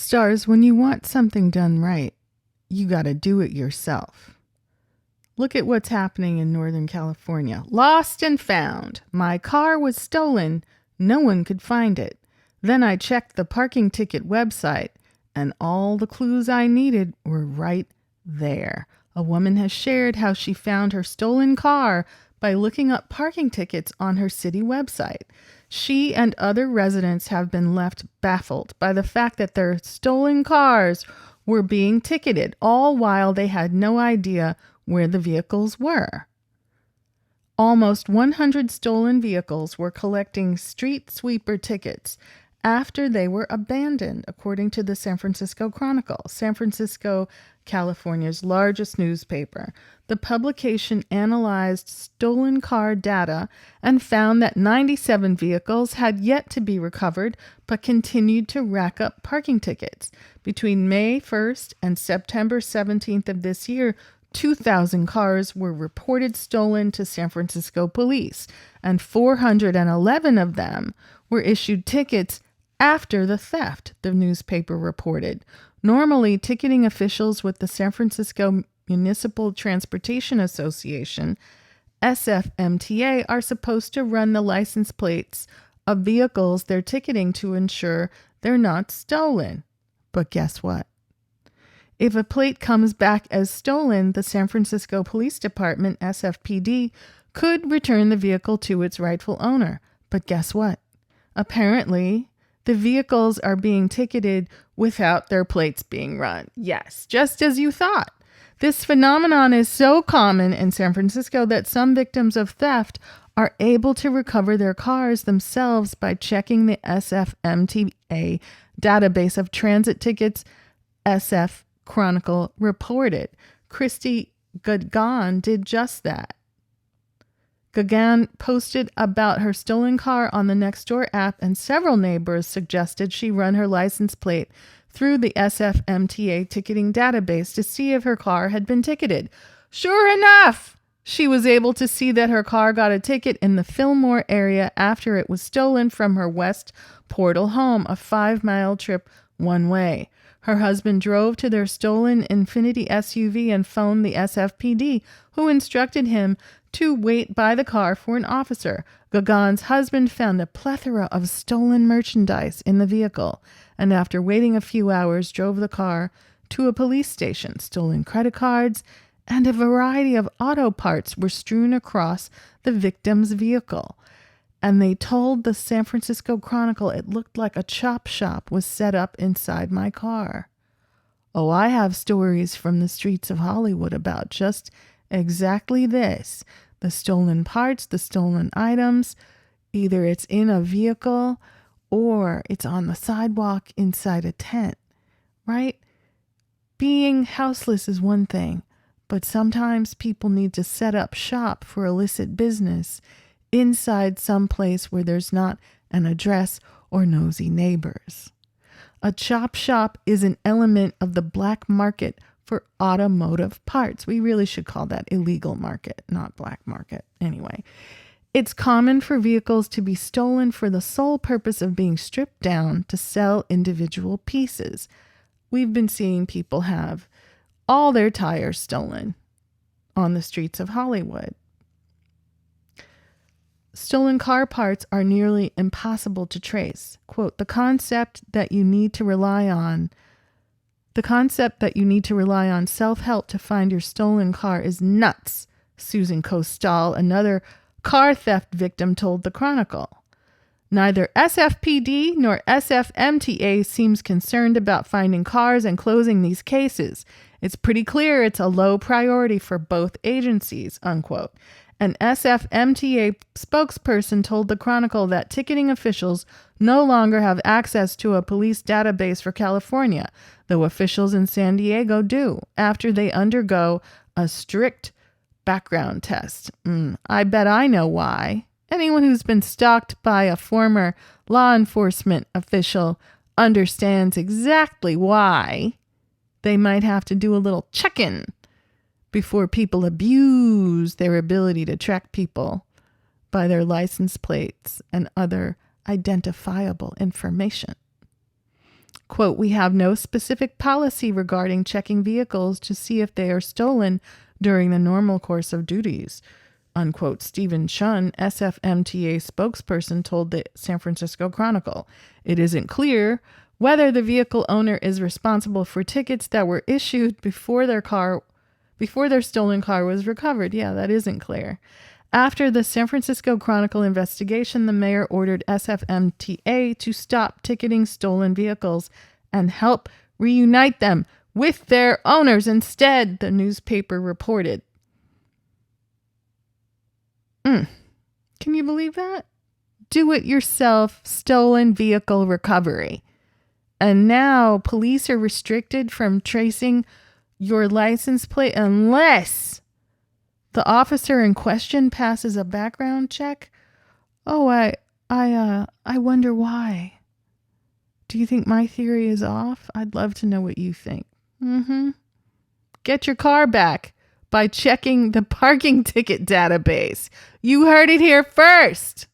Stars, when you want something done right, you got to do it yourself. Look at what's happening in Northern California. Lost and found. My car was stolen. No one could find it. Then I checked the parking ticket website, and all the clues I needed were right there. A woman has shared how she found her stolen car by looking up parking tickets on her city website. She and other residents have been left baffled by the fact that their stolen cars were being ticketed, all while they had no idea where the vehicles were. Almost 100 stolen vehicles were collecting street sweeper tickets after they were abandoned, according to the San Francisco Chronicle, San Francisco, California's largest newspaper. The publication analyzed stolen car data and found that 97 vehicles had yet to be recovered but continued to rack up parking tickets. Between May 1st and September 17th of this year, 2,000 cars were reported stolen to San Francisco police, and 411 of them were issued tickets after the theft, the newspaper reported. Normally, ticketing officials with the San Francisco Municipal Transportation Association, SFMTA, are supposed to run the license plates of vehicles they're ticketing to ensure they're not stolen. But guess what? If a plate comes back as stolen, the San Francisco Police Department, SFPD, could return the vehicle to its rightful owner. But guess what? Apparently, the vehicles are being ticketed without their plates being run. Yes, just as you thought. This phenomenon is so common in San Francisco that some victims of theft are able to recover their cars themselves by checking the SFMTA database of transit tickets. SF Chronicle reported. Christy Gagan did just that. Gagan posted about her stolen car on the Nextdoor app, and several neighbors suggested she run her license plate through the SFMTA ticketing database to see if her car had been ticketed. Sure enough, she was able to see that her car got a ticket in the Fillmore area after it was stolen from her West Portal home, a 5-mile trip one way. Her husband drove to their stolen Infiniti SUV and phoned the SFPD, who instructed him to wait by the car for an officer. Gagan's husband found a plethora of stolen merchandise in the vehicle, and after waiting a few hours, drove the car to a police station. Stolen credit cards and a variety of auto parts were strewn across the victim's vehicle. And they told the San Francisco Chronicle it looked like a chop shop was set up inside my car. Oh, I have stories from the streets of Hollywood about just exactly this. The stolen parts, the stolen items, either it's in a vehicle or it's on the sidewalk inside a tent, right? Being houseless is one thing, but sometimes people need to set up shop for illicit business inside some place where there's not an address or nosy neighbors. A chop shop is an element of the black market for automotive parts. We really should call that illegal market, not black market. Anyway, it's common for vehicles to be stolen for the sole purpose of being stripped down to sell individual pieces. We've been seeing people have all their tires stolen on the streets of Hollywood. Stolen car parts are nearly impossible to trace. Quote, the concept that you need to rely on self-help to find your stolen car is nuts, Susan Costal, another car theft victim, told the Chronicle. Neither SFPD nor SFMTA seems concerned about finding cars and closing these cases. It's pretty clear it's a low priority for both agencies, unquote. An SFMTA spokesperson told the Chronicle that ticketing officials no longer have access to a police database for California, though officials in San Diego do, after they undergo a strict background test. I bet I know why. Anyone who's been stalked by a former law enforcement official understands exactly why they might have to do a little check-in before people abuse their ability to track people by their license plates and other identifiable information. Quote, we have no specific policy regarding checking vehicles to see if they are stolen during the normal course of duties, unquote. Stephen Chun, SFMTA spokesperson, told the San Francisco Chronicle. It isn't clear whether the vehicle owner is responsible for tickets that were issued before their stolen car was recovered. Yeah, that isn't clear. After the San Francisco Chronicle investigation, the mayor ordered SFMTA to stop ticketing stolen vehicles and help reunite them with their owners instead, the newspaper reported. Can you believe that? Do-it-yourself stolen vehicle recovery. And now police are restricted from tracing your license plate unless the officer in question passes a background check. Oh, I wonder why. Do you think my theory is off? I'd love to know what you think. Get your car back by checking the parking ticket database. You heard it here first.